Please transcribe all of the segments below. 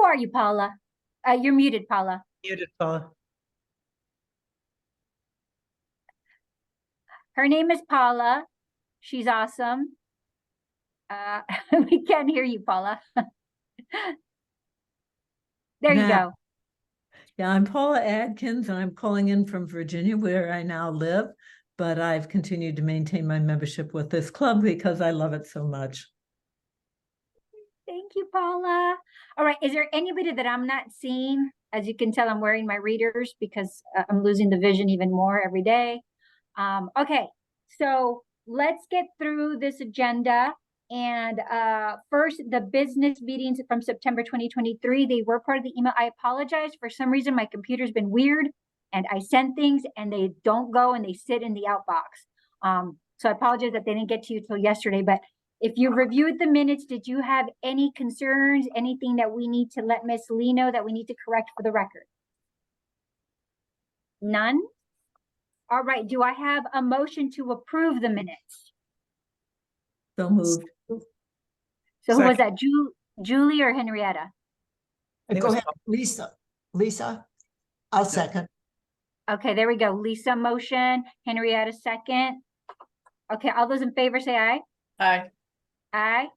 are you, Paula? You're muted, Paula. Muted, Paula. Her name is Paula. She's awesome. We can't hear you, Paula. There you go. Yeah, I'm Paula Adkins, and I'm calling in from Virginia, where I now live, but I've continued to maintain my membership with this club because I love it so much. Thank you, Paula. All right, is there anybody that I'm not seeing? As you can tell, I'm wearing my readers because I'm losing the vision even more every day. Okay, so let's get through this agenda. And first, the business meetings from September 2023, they were part of the email. I apologize. For some reason, my computer's been weird and I send things and they don't go and they sit in the outbox. So I apologize that they didn't get to you till yesterday. But if you reviewed the minutes, did you have any concerns, anything that we need to let Miss Lee know that we need to correct for the record? None? All right, do I have a motion to approve the minutes? So moved. So who was that, Julie or Henrietta? Go ahead, Lisa. Lisa, I'll second. Okay, there we go. Lisa motion, Henrietta second. Okay, all those in favor say aye. Aye. Aye.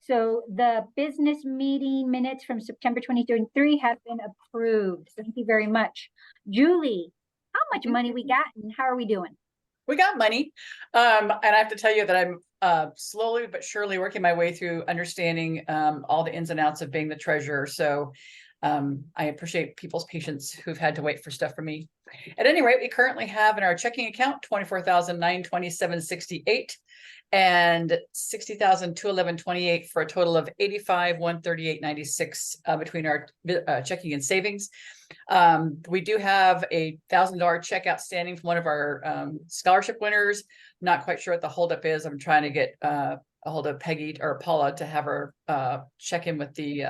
So the business meeting minutes from September 2023 have been approved. Thank you very much. Julie, how much money we got and how are we doing? We got money. And I have to tell you that I'm slowly but surely working my way through understanding all the ins and outs of being the treasurer. So I appreciate people's patience who've had to wait for stuff from me. At any rate, we currently have in our checking account $24,927.68 and $60,211.28 for a total of $85,138.96 between our checking and savings. We do have a $1,000 check outstanding from one of our scholarship winners. Not quite sure what the holdup is. I'm trying to get a hold of Peggy or Paula to have her check in with the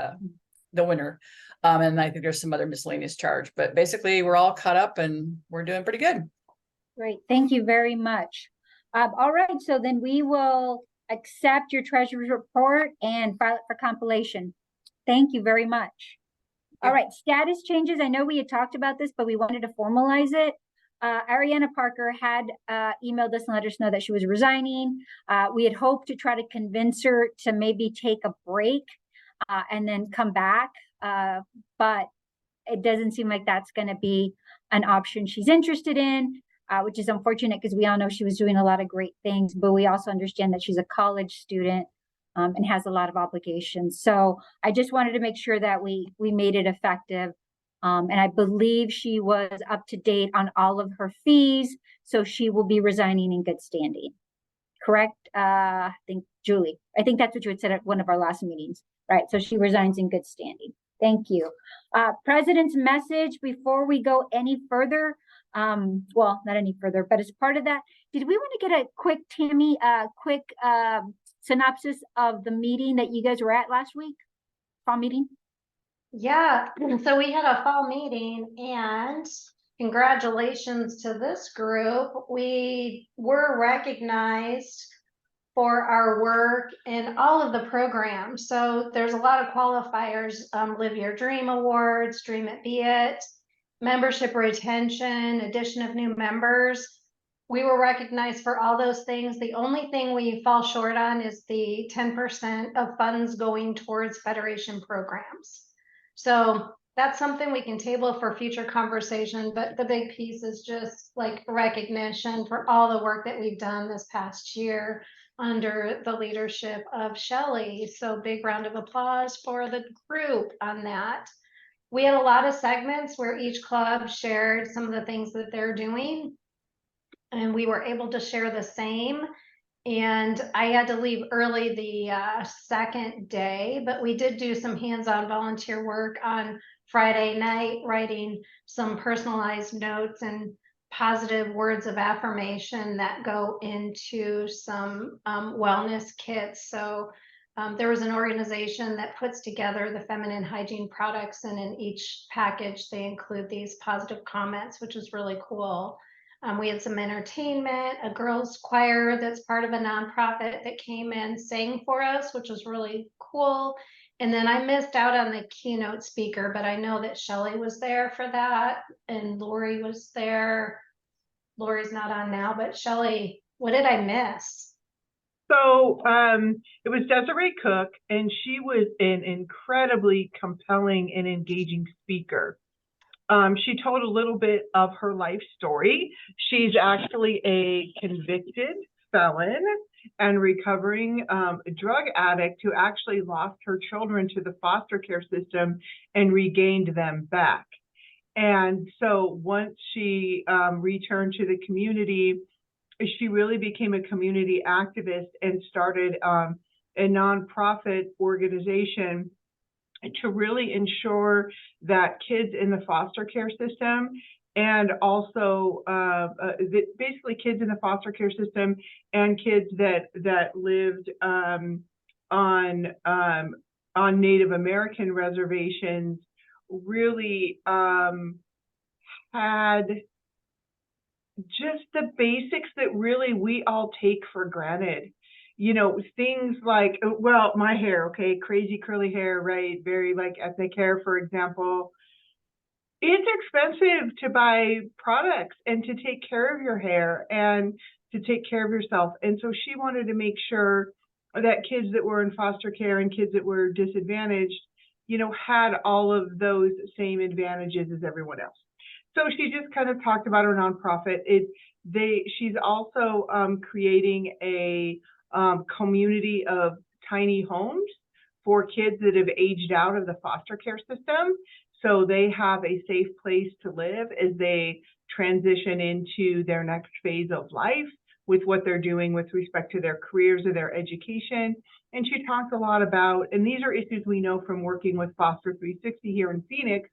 winner. And I think there's some other miscellaneous charge, but basically we're all caught up and we're doing pretty good. Great, thank you very much. All right, so then we will accept your treasurer's report and file it for compilation. Thank you very much. All right, status changes. I know we had talked about this, but we wanted to formalize it. Ariana Parker had emailed us and let us know that she was resigning. We had hoped to try to convince her to maybe take a break and then come back, but it doesn't seem like that's going to be an option she's interested in, which is unfortunate because we all know she was doing a lot of great things, but we also understand that she's a college student and has a lot of obligations. So I just wanted to make sure that we made it effective. And I believe she was up to date on all of her fees, so she will be resigning in good standing. Correct? I think, Julie, I think that's what you had said at one of our last meetings, right? So she resigns in good standing. Thank you. President's message before we go any further. Well, not any further, but as part of that, did we want to get a quick, Tammy, quick synopsis of the meeting that you guys were at last week? Fall meeting? Yeah, so we had a fall meeting and congratulations to this group. We were recognized for our work in all of the programs. So there's a lot of qualifiers, Live Your Dream Awards, Dream It Be It, membership retention, addition of new members. We were recognized for all those things. The only thing we fall short on is the 10% of funds going towards Federation programs. So that's something we can table for future conversation, but the big piece is just like recognition for all the work that we've done this past year under the leadership of Shelley. So big round of applause for the group on that. We had a lot of segments where each club shared some of the things that they're doing, and we were able to share the same. And I had to leave early the second day, but we did do some hands-on volunteer work on Friday night, writing some personalized notes and positive words of affirmation that go into some wellness kits. So there was an organization that puts together the feminine hygiene products, and in each package they include these positive comments, which is really cool. We had some entertainment, a girls choir that's part of a nonprofit that came and sang for us, which was really cool. And then I missed out on the keynote speaker, but I know that Shelley was there for that and Lori was there. Lori's not on now, but Shelley, what did I miss? So it was Desiree Cook, and she was an incredibly compelling and engaging speaker. She told a little bit of her life story. She's actually a convicted felon and recovering drug addict who actually lost her children to the foster care system and regained them back. And so once she returned to the community, she really became a community activist and started a nonprofit organization to really ensure that kids in the foster care system and also basically kids in the foster care system and kids that lived on Native American reservations really had just the basics that really we all take for granted. You know, things like, well, my hair, okay, crazy curly hair, right? Very like ethnic hair, for example. It's expensive to buy products and to take care of your hair and to take care of yourself. And so she wanted to make sure that kids that were in foster care and kids that were disadvantaged, you know, had all of those same advantages as everyone else. So she just kind of talked about her nonprofit. She's also creating a community of tiny homes for kids that have aged out of the foster care system. So they have a safe place to live as they transition into their next phase of life with what they're doing with respect to their careers or their education. And she talked a lot about, and these are issues we know from working with Foster 360 here in Phoenix,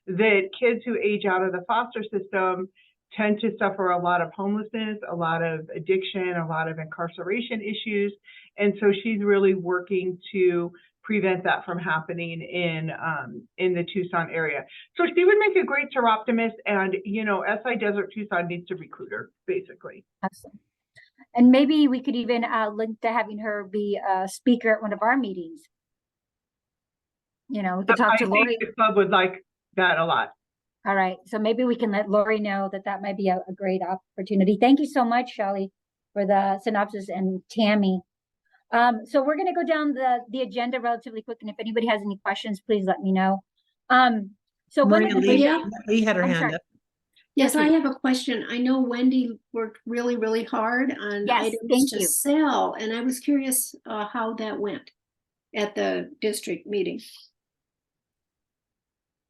that kids who age out of the foster system tend to suffer a lot of homelessness, a lot of addiction, a lot of incarceration issues. And so she's really working to prevent that from happening in the Tucson area. So she would make a great Soroptimist, and, you know, SI Desert Tucson needs to recruit her, basically. Awesome. And maybe we could even link to having her be a speaker at one of our meetings. You know, we could talk to Lori. I think the club would like that a lot. All right. So maybe we can let Lori know that that might be a great opportunity. Thank you so much, Shelley, for the synopsis, and Tammy. So we're going to go down the agenda relatively quick. And if anybody has any questions, please let me know. So one of the Lee had her hand sorry. up. Yes, I have a question. I know Wendy worked really, really hard on items to sell, and I was curious how that went at the district meeting.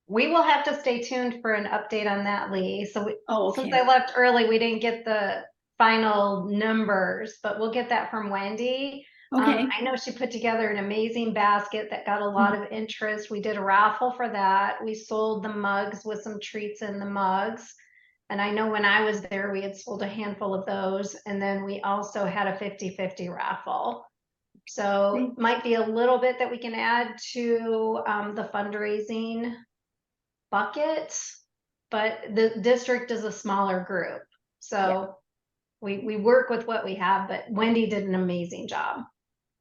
We will have to stay tuned for an update on that, Lee. So okay. Since I left early, we didn't get the final numbers, but we'll get that from Wendy. Okay. I know she put together an amazing basket that got a lot of interest. We did a raffle for that. We sold the mugs with some treats in the mugs. And I know when I was there, we had sold a handful of those. And then we also had a 50-50 raffle. So it might be a little bit that we can add to the fundraising bucket, but the district is a smaller group. So we work with what we have, but Wendy did an amazing job.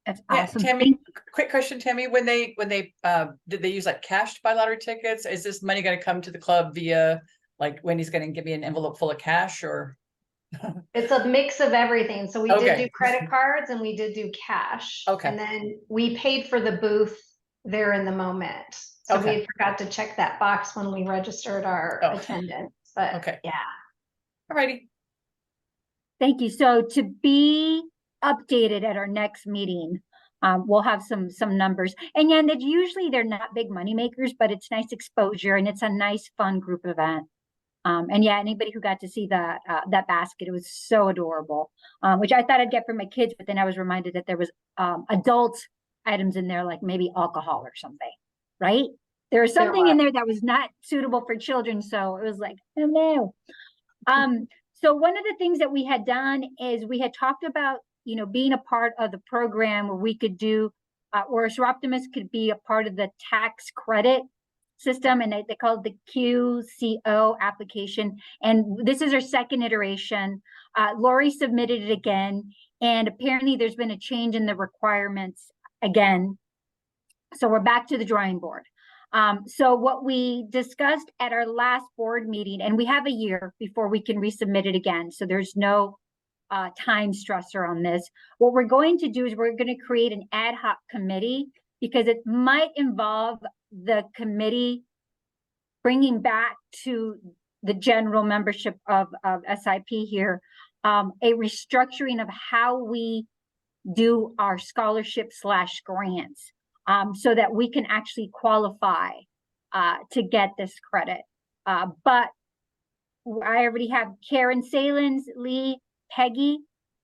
That's Yeah, awesome. Tammy, quick question, Tammy. When they did they use like cash to buy lottery tickets? Is this money going to come to the club via, like, Wendy's going to give me an envelope full of cash, or? It's a mix of everything. So we did do credit cards and we did do cash. Okay. And then we paid for the booth there in the moment. So we forgot to check that box when we registered our attendance. But yeah. All righty. Thank you. So to be updated at our next meeting, we'll have some numbers. And yeah, that usually they're not big money makers, but it's nice exposure and it's a nice, fun group event. And yeah, anybody who got to see that basket, it was so adorable, which I thought I'd get for my kids, but then I was reminded that there was adult items in there, like maybe alcohol or something, right? There was something in there that was not suitable for children. So it was like, oh no. So one of the things that we had done is we had talked about, you know, being a part of the program where we could do, or Soroptimist could be a part of the tax credit system, and they call it the QCO application. And this is our second iteration. Lori submitted it again, and apparently there's been a change in the requirements again. So we're back to the drawing board. So what we discussed at our last board meeting, and we have a year before we can resubmit it again, so there's no time stressor on this. What we're going to do is we're going to create an ad hoc committee, because it might involve the committee bringing back to the general membership of SIP here, a restructuring of how we do our scholarship/grants, so that we can actually qualify to get this credit. But I already have Karen Salins, Lee, Peggy,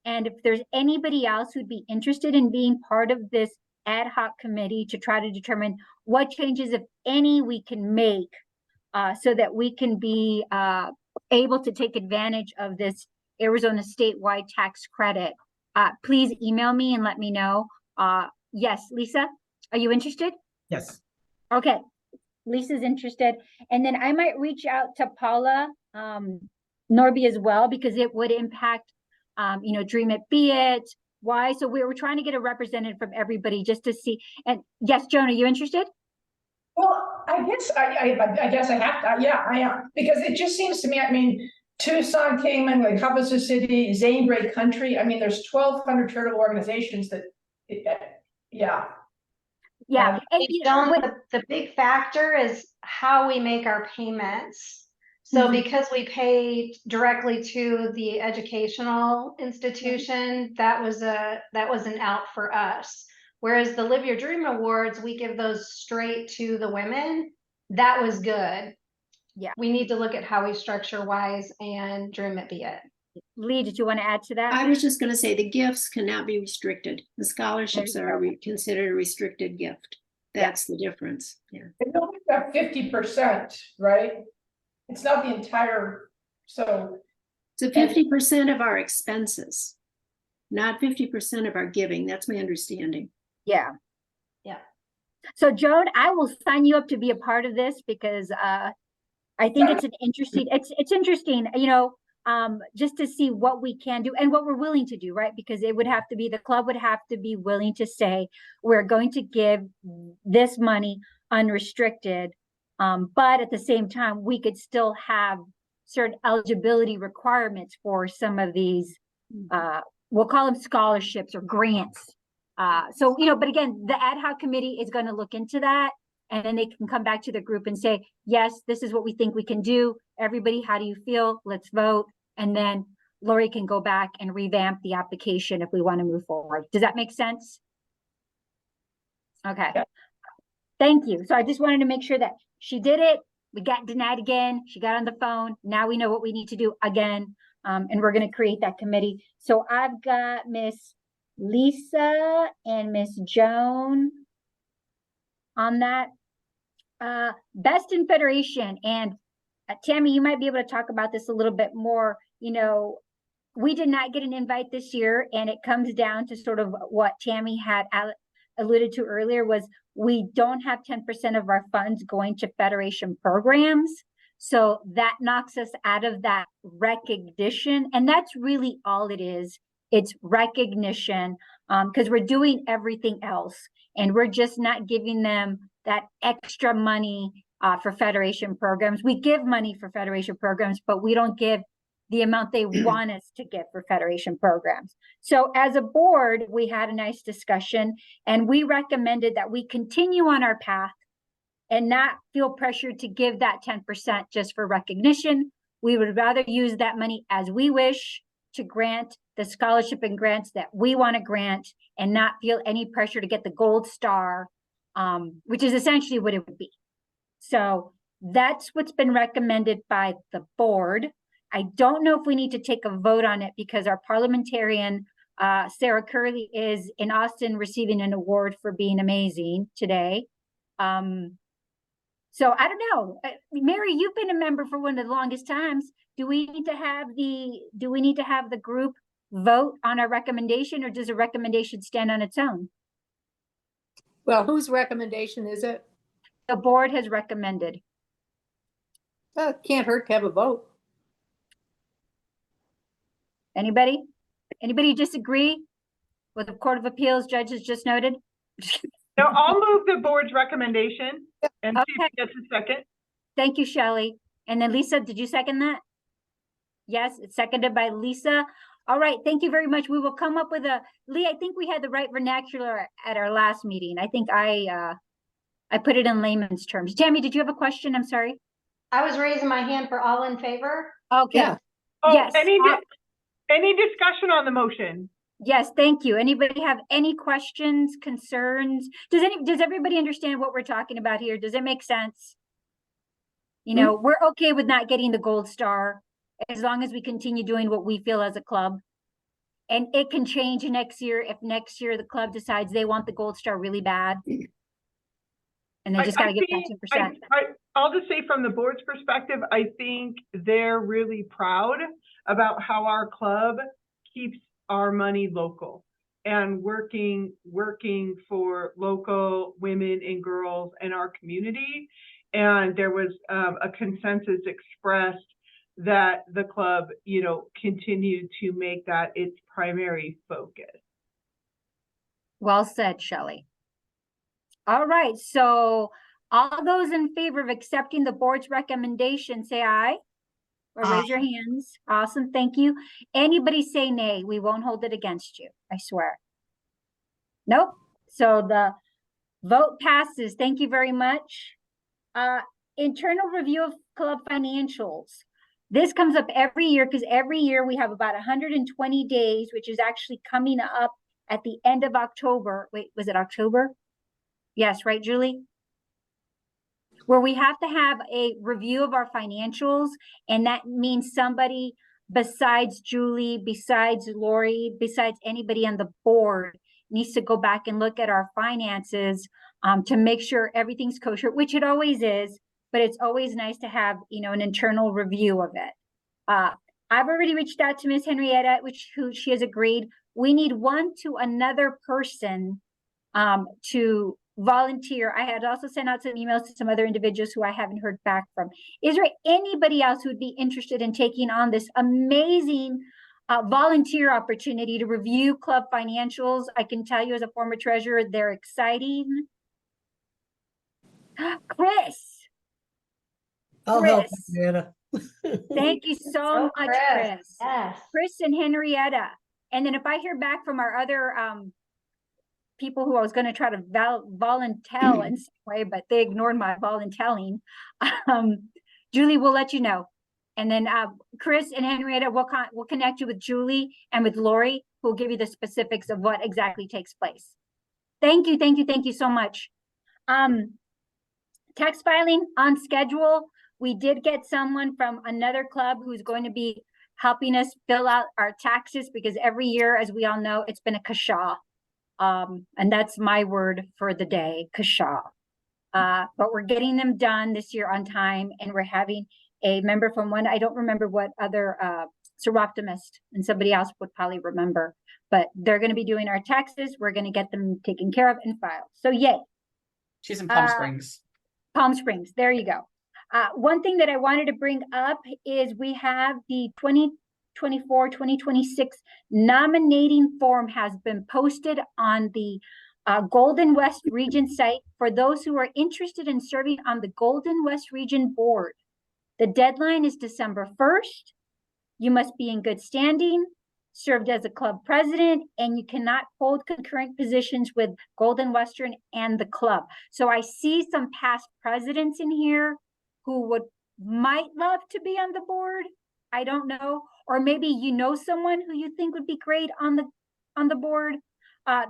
and if there's anybody else who'd be interested in being part of this ad hoc committee to try to determine what changes, if any, we can make so that we can be able to take advantage of this Arizona statewide tax credit, please email me and let me know. Yes, Lisa, are you interested? Yes. Okay, Lisa's interested. And then I might reach out to Paula Norby as well, because it would impact, Dream It, Be It. Why? So we were trying to get a representative from everybody just to see. And yes, Joan, are you interested? Well, I guess I guess I have to, yeah, I am, because it just seems to me, I mean, Tucson, Kingman, like Havasu City, Zane Break Country, I mean, there's 1,200 charitable organizations that, yeah. Yeah. And, the big factor is how we make our payments. So because we pay directly to the educational institution, that was an out for us. Whereas the Live Your Dream Awards, we give those straight to the women. That was good. Yeah. We need to look at how we structure WISE and Dream It, Be It. Lee, did you want to add to that? I was just going to say the gifts cannot be restricted. The scholarships are considered a restricted gift. That's the difference. Yeah. It's only about 50%, right? It's not the entire, so. So 50% of our expenses, not 50% of our giving. That's my understanding. Yeah. Yeah. So Joan, I will sign you up to be a part of this, because I think it's it's interesting, just to see what we can do and what we're willing to do, right? Because it would have to be, the club would have to be willing to say, we're going to give this money unrestricted. But at the same time, we could still have certain eligibility requirements for some of these, we'll call them scholarships or grants. So, but again, the ad hoc committee is going to look into that, and then they can come back to the group and say, yes, this is what we think we can do. Everybody, how do you feel? Let's vote. And then Lori can go back and revamp the application if we want to move forward. Does that make sense? Okay. Yeah. Thank you. So I just wanted to make sure that she did it. We got denied again. She got on the phone. Now we know what we need to do again. And we're going to create that committee. So I've got Miss Lisa and Miss Joan on that. Best in Federation. And Tammy, you might be able to talk about this a little bit more. We did not get an invite this year, and it comes down to sort of what Tammy had alluded to earlier, was we don't have 10% of our funds going to Federation programs. So that knocks us out of that recognition. And that's really all it is. It's recognition, because we're doing everything else, and we're just not giving them that extra money for Federation programs. We give money for Federation programs, but we don't give the amount they want us to give for Federation programs. So as a board, we had a nice discussion, and we recommended that we continue on our path and not feel pressured to give that 10% just for recognition. We would rather use that money as we wish to grant the scholarship and grants that we want to grant, and not feel any pressure to get the gold star, which is essentially what it would be. So that's what's been recommended by the board. I don't know if we need to take a vote on it, because our parliamentarian, Sarah Curley, is in Austin receiving an award for being amazing today. So I don't know. Mary, you've been a member for one of the longest times. Do we need to have the group vote on our recommendation, or does a recommendation stand on its own? Well, whose recommendation is it? The board has recommended. Well, it can't hurt to have a vote. Anybody disagree with the Court of Appeals judges just noted? Now I'll move the board's recommendation and see if Okay. it gets a second. Thank you, Shelley. And then Lisa, did you second that? Yes, it's seconded by Lisa. All right, thank you very much. We will come up with Lee, I think we had the right vernacular at our last meeting. I think I put it in layman's terms. Tammy, did you have a question? I'm sorry. I was raising my hand for all in favor. Okay. Yeah. Oh, Yes. any discussion on the motion? Yes, thank you. Anybody have any questions, concerns? Does everybody understand what we're talking about here? Does it make sense? You know, we're okay with not getting the gold star as long as we continue doing what we feel as a club. And it can change next year if next year the club decides they want the gold star really bad. And they just gotta get that 2%. I'll just say from the board's perspective, I think they're really proud about how our club keeps our money local and working for local women and girls in our community. And there was a consensus expressed that the club, you know, continued to make that its primary focus. Well said, Shelley. All right, so all those in favor of accepting the board's recommendation, say aye. Or raise your hands. Awesome, thank you. Anybody say nay, we won't hold it against you, I swear. Nope, so the vote passes. Thank you very much. Internal review of club financials. This comes up every year because every year we have about 120 days, which is actually coming up at the end of October. Wait, was it October? Yes, right, Julie? Where we have to have a review of our financials, and that means somebody besides Julie, besides Lori, besides anybody on the board needs to go back and look at our finances to make sure everything's kosher, which it always is, but it's always nice to have, you know, an internal review of it. I've already reached out to Miss Henrietta, who she has agreed. We need one to another person to volunteer. I had also sent out some emails to some other individuals who I haven't heard back from. Is there anybody else who would be interested in taking on this amazing volunteer opportunity to review club financials? I can tell you as a former treasurer, they're exciting. Chris. I'll help, Chris. Henrietta. Thank you so much, Chris. Yes. Chris and Henrietta. And then if I hear back from our other people who I was going to try to volunteer in some way, but they ignored my volunteering. Julie will let you know. And then Chris and Henrietta will connect you with Julie and with Lori, who will give you the specifics of what exactly takes place. Thank you, thank you, thank you so much. Tax filing on schedule. We did get someone from another club who's going to be helping us fill out our taxes because every year, as we all know, it's been a kasha. And that's my word for the day, kasha. But we're getting them done this year on time, and we're having a member from one, I don't remember what other, Soroptimist, and somebody else would probably remember, but they're going to be doing our taxes. We're going to get them taken care of and filed. So yay. She's in Palm Springs. Palm Springs, there you go. One thing that I wanted to bring up is we have the 2024-2026 nominating form has been posted on the Golden West Region site for those who are interested in serving on the Golden West Region board. The deadline is December 1st. You must be in good standing, served as a club president, and you cannot hold concurrent positions with Golden Western and the club. So I see some past presidents in here who might love to be on the board. I don't know. Or maybe you know someone who you think would be great on the board.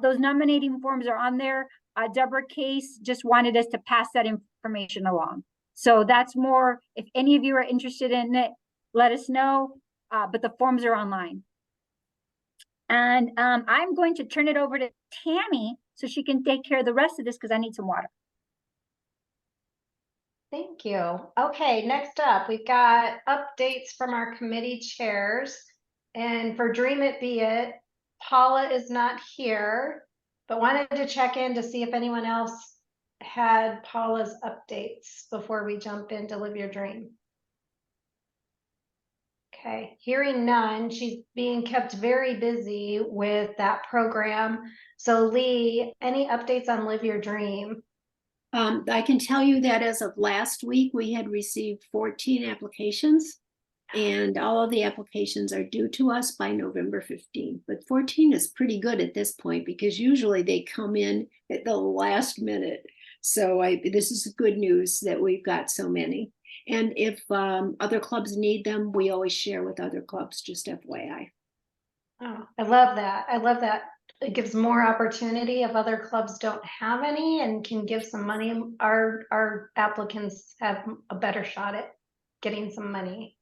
Those nominating forms are on there. Deborah Case just wanted us to pass that information along. So that's more, if any of you are interested in it, let us know. But the forms are online. And I'm going to turn it over to Tammy so she can take care of the rest of this because I need some water. Thank you. Okay, next up, we've got updates from our committee chairs. And for Dream It Be It, Paula is not here, but wanted to check in to see if anyone else had Paula's updates before we jump into Live Your Dream. Okay, hearing none, she's being kept very busy with that program. So Lee, any updates on Live Your Dream? I can tell you that as of last week, we had received 14 applications, and all of the applications are due to us by November 15th. But 14 is pretty good at this point because usually they come in at the last minute. So this is good news that we've got so many. And if other clubs need them, we always share with other clubs, just FYI. Oh, I love that. I love that. It gives more opportunity if other clubs don't have any and can give some money. Our applicants have a better shot at getting some money.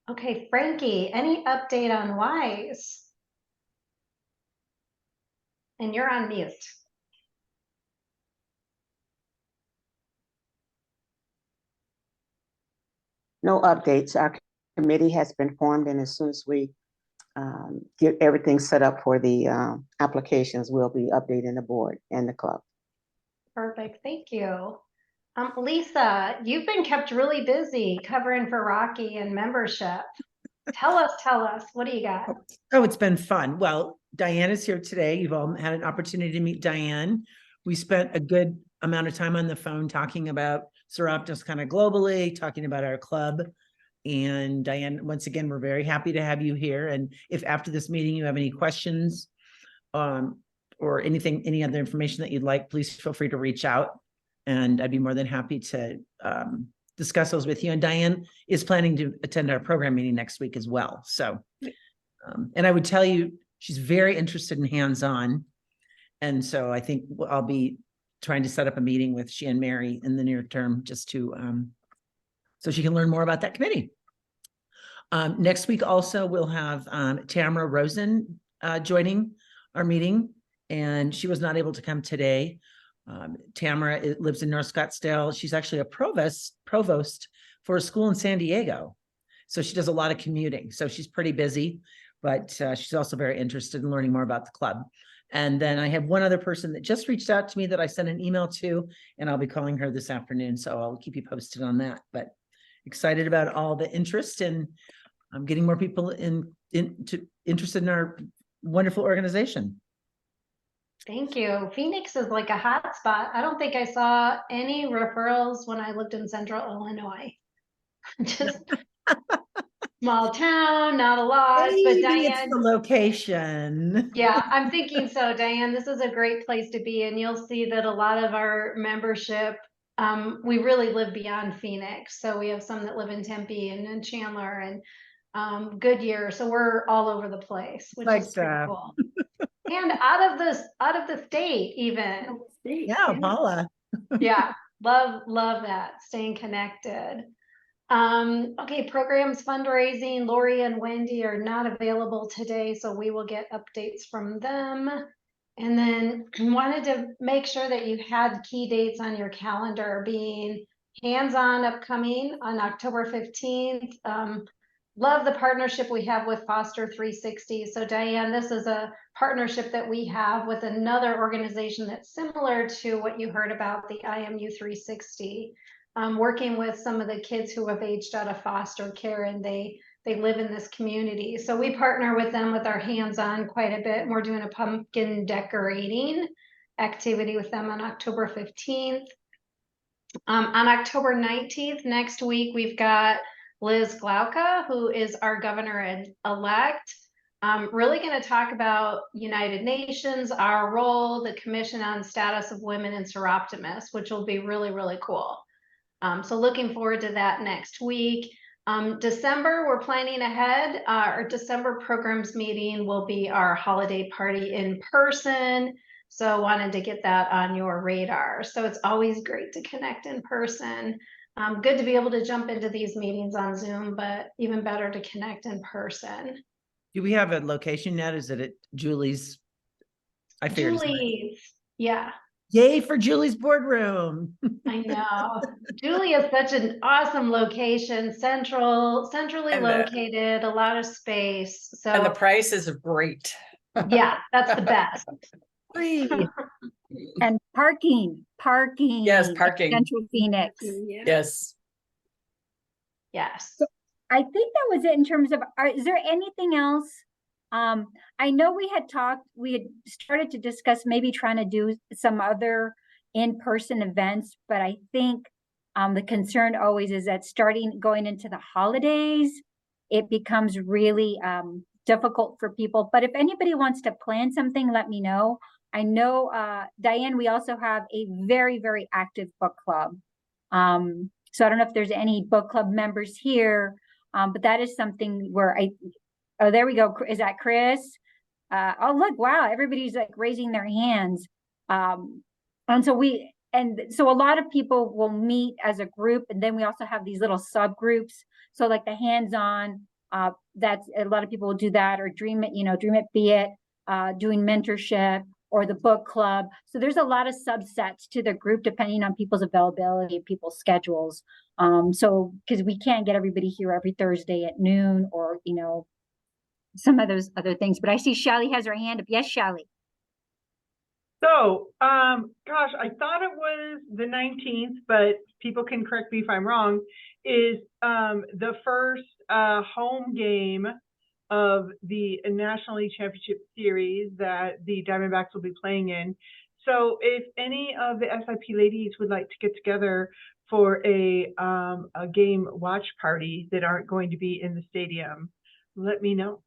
Okay, Frankie, any update on WISE? And you're on mute. No updates. Our committee has been formed, and as soon as we get everything set up for the applications, we'll be updating the board and the club. Perfect, thank you. Lisa, you've been kept really busy covering for Rocky and membership. Tell us, what do you got? Oh, it's been fun. Well, Diane is here today. You've all had an opportunity to meet Diane. We spent a good amount of time on the phone talking about Soroptimist kind of globally, talking about our club. And Diane, once again, we're very happy to have you here. And if after this meeting you have any questions or any other information that you'd like, please feel free to reach out. And I'd be more than happy to discuss those with you. And Diane is planning to attend our program meeting next week as well. So, and I would tell you, she's very interested in hands-on. And so I think I'll be trying to set up a meeting with she and Mary in the near term just to, so she can learn more about that committee. Next week also, we'll have Tamara Rosen joining our meeting, and she was not able to come today. Tamara lives in North Scottsdale. She's actually a provost for a school in San Diego. So she does a lot of commuting. So she's pretty busy, but she's also very interested in learning more about the club. And then I have one other person that just reached out to me that I sent an email to, and I'll be calling her this afternoon. So I'll keep you posted on that. But excited about all the interest, and I'm getting more people interested in our wonderful organization. Thank you. Phoenix is like a hot spot. I don't think I saw any referrals when I lived in Central Illinois. Just small town, not a lot, but Maybe it's Diane, the location. yeah, I'm thinking so, Diane. This is a great place to be, and you'll see that a lot of our membership, we really live beyond Phoenix. So we have some that live in Tempe and in Chandler and Goodyear. So we're all over the place, which is pretty cool. And out of the state, even. Yeah, Paula. Yeah, love that, staying connected. Okay, programs, fundraising, Lori and Wendy are not available today, so we will get updates from them. And then wanted to make sure that you had key dates on your calendar, being hands-on upcoming on October 15th. Love the partnership we have with Foster 360. So Diane, this is a partnership that we have with another organization that's similar to what you heard about, the IMU 360. Working with some of the kids who have aged out of foster care, and they live in this community. So we partner with them with our hands-on quite a bit. And we're doing a pumpkin decorating activity with them on October 15th. On October 19th, next week, we've got Liz Glauca, who is our governor-elect. Really going to talk about United Nations, our role, the Commission on Status of Women in Soroptimist, which will be really, really cool. So looking forward to that next week. December, we're planning ahead. Our December programs meeting will be our holiday party in person. So wanted to get that on your radar. So it's always great to connect in person. Good to be able to jump into these meetings on Zoom, but even better to connect in person. Do we have a location yet? Is it at Julie's? I figured. Julie's, yeah. Yay for Julie's boardroom. I know. Julie is such an awesome location, centrally located, a lot of space. So And the price is great. yeah, that's the best. Free. And parking. Yes, at parking. Central Phoenix. Yes. Yes. I think that was it in terms of, is there anything else? I know we had started to discuss maybe trying to do some other in-person events, but I think the concern always is that going into the holidays, it becomes really difficult for people. But if anybody wants to plan something, let me know. I know, Diane, we also have a very, very active book club. So I don't know if there's any book club members here, but that is something where oh, there we go. Is that Chris? Oh, look, wow, everybody's like raising their hands. And so a lot of people will meet as a group, and then we also have these little subgroups. So like the hands-on, that's a lot of people will do that, or Dream It, Be It, doing mentorship, or the book club. So there's a lot of subsets to the group depending on people's availability, people's schedules. So because we can't get everybody here every Thursday at noon, or some of those other things. But I see Shally has her hand up. Yes, Shally. So, gosh, I thought it was the 19th, but people can correct me if I'm wrong, is the first home game of the National League Championship Series that the Diamondbacks will be playing in. So if any of the SIP ladies would like to get together for a game watch party that aren't going to be in the stadium, let me know.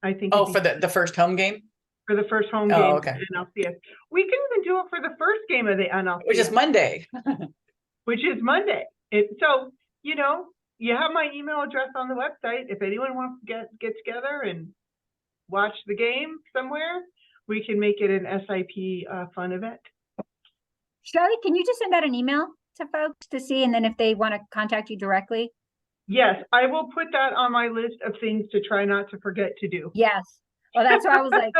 I think Oh, for the first home game? For the first home Oh, game okay. of the NLCS. We can even do it for the first game of the NLCS. Which is Monday. Which is Monday. So, you have my email address on the website. If anyone wants to get together and watch the game somewhere, we can make it an SIP fun event. Shally, can you just send out an email to folks to see, and then if they want to contact you directly? Yes, I will put that on my list of things to try not to forget to do. Yes. Well, that's why I was like,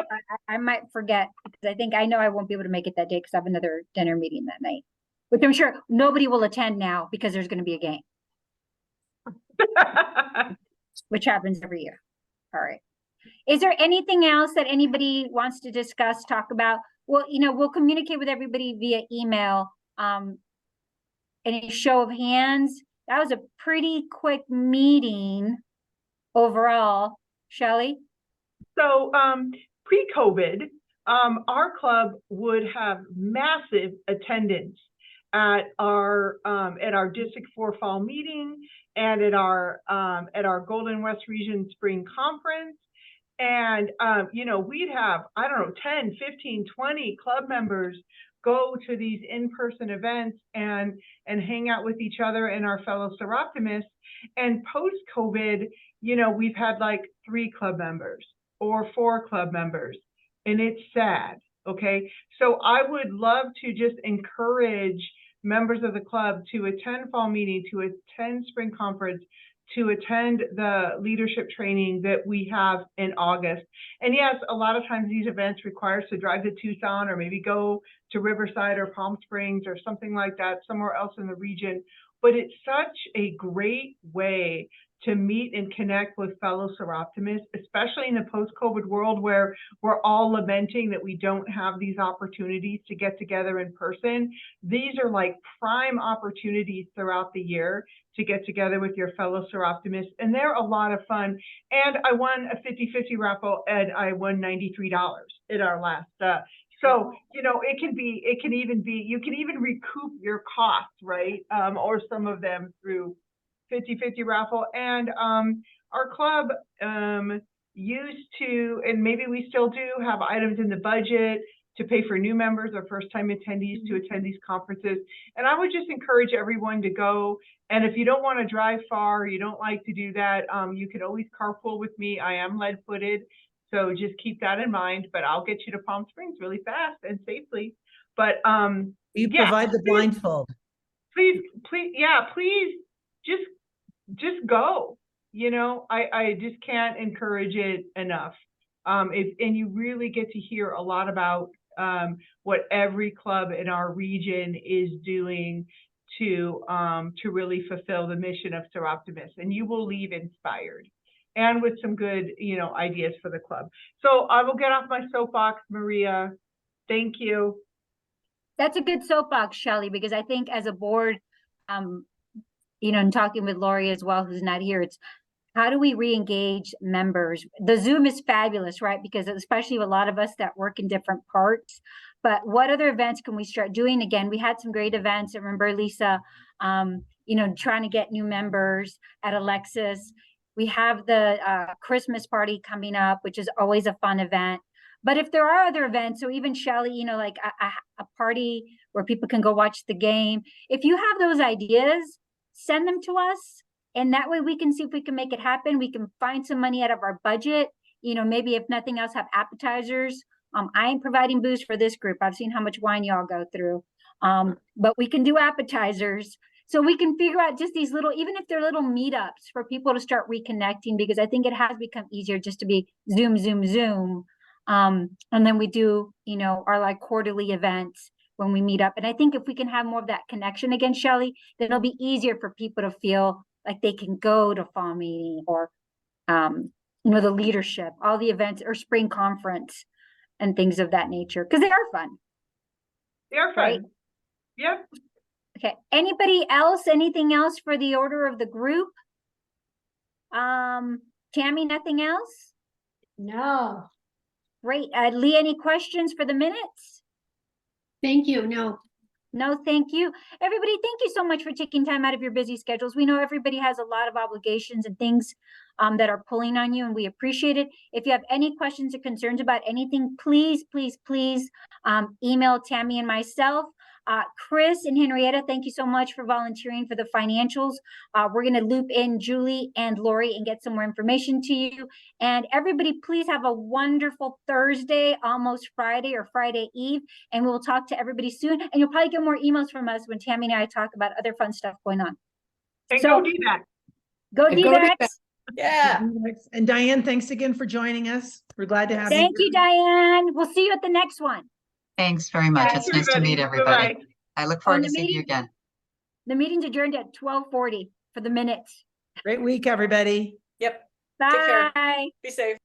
I might forget, because I know I won't be able to make it that day because I have another dinner meeting that night. But I'm sure nobody will attend now because there's going to be a game, which happens every year. All right. Is there anything else that anybody wants to discuss, talk about? Well, we'll communicate with everybody via email. Any show of hands? That was a pretty quick meeting overall. Shally? So pre-COVID, our club would have massive attendance at our District 4 fall meeting and at our Golden West Region Spring Conference. And, we'd have, 10, 15, 20 club members go to these in-person events and hang out with each other and our fellow Soroptimists. And post-COVID, we've had like 3 club members or 4 club members, and it's sad. Okay. So I would love to just encourage members of the club to attend fall meeting, to attend spring conference, to attend the leadership training that we have in August. And yes, a lot of times these events require us to drive to Tucson or maybe go to Riverside or Palm Springs or something like that, somewhere else in the region. But it's such a great way to meet and connect with fellow Soroptimists, especially in the post-COVID world where we're all lamenting that we don't have these opportunities to get together in person. These are like prime opportunities throughout the year to get together with your fellow Soroptimists, and they're a lot of fun. And I won a 50-50 raffle, and I won $93 at our last. So, it can even be, you can even recoup your costs, right? Or some of them through 50-50 raffle. And our club used to, and maybe we still do, have items in the budget to pay for new members or first-time attendees to attend these conferences. And I would just encourage everyone to go. And if you don't want to drive far, you don't like to do that, you can always carpool with me. I am lead-footed, so just keep that in mind. But I'll get you to Palm Springs really fast and safely. But You provide the blindfold. Please, just go. I just can't encourage it enough. And you really get to hear a lot about what every club in our region is doing to really fulfill the mission of Soroptimist, and you will leave inspired and with some good ideas for the club. So I will get off my soapbox, Maria. Thank you. That's a good soapbox, Shally, because I think as a board, and talking with Lori as well, who's not here, how do we re-engage members? The Zoom is fabulous, right? Because especially a lot of us that work in different parts. But what other events can we start doing? Again, we had some great events. I remember Lisa, trying to get new members at Alexis. We have the Christmas party coming up, which is always a fun event. But if there are other events, so even Shelley, like a party where people can go watch the game. If you have those ideas, send them to us. And that way we can see if we can make it happen. We can find some money out of our budget. Maybe if nothing else, have appetizers. I ain't providing booze for this group. I've seen how much wine y'all go through. But we can do appetizers. So we can figure out just these little, even if they're little meetups for people to start reconnecting, because I think it has become easier just to be Zoom, Zoom, Zoom. And then we do, our like quarterly events when we meet up. And I think if we can have more of that connection again, Shelley, then it'll be easier for people to feel like they can go to fall meeting or, the leadership, all the events or spring conference and things of that nature, because they are fun. They are fun. Right? Yep. Okay. Anybody else? Anything else for the order of the group? Tammy, nothing else? No. Great. Lee, any questions for the minutes? Thank you. No. No, thank you. Everybody, thank you so much for taking time out of your busy schedules. We know everybody has a lot of obligations and things that are pulling on you, and we appreciate it. If you have any questions or concerns about anything, please, please, please email Tammy and myself. Chris and Henrietta, thank you so much for volunteering for the financials. We're going to loop in Julie and Lori and get some more information to you. And everybody, please have a wonderful Thursday, almost Friday or Friday Eve. And we will talk to everybody soon. And you'll probably get more emails from us when Tammy and I talk about other fun stuff going on. And So, go do that. Go And go DVAX. Yeah. And Diane, thanks again for joining us. We're glad to have Thank you. you, Diane. We'll see you at the next one. Thanks very much. Thanks, It's nice to meet everybody. Bye-bye. I look forward the to seeing you meeting- again. The meeting's adjourned at 12:40 for the minutes. Great week, everybody. Yep. Take care. Bye. Be safe.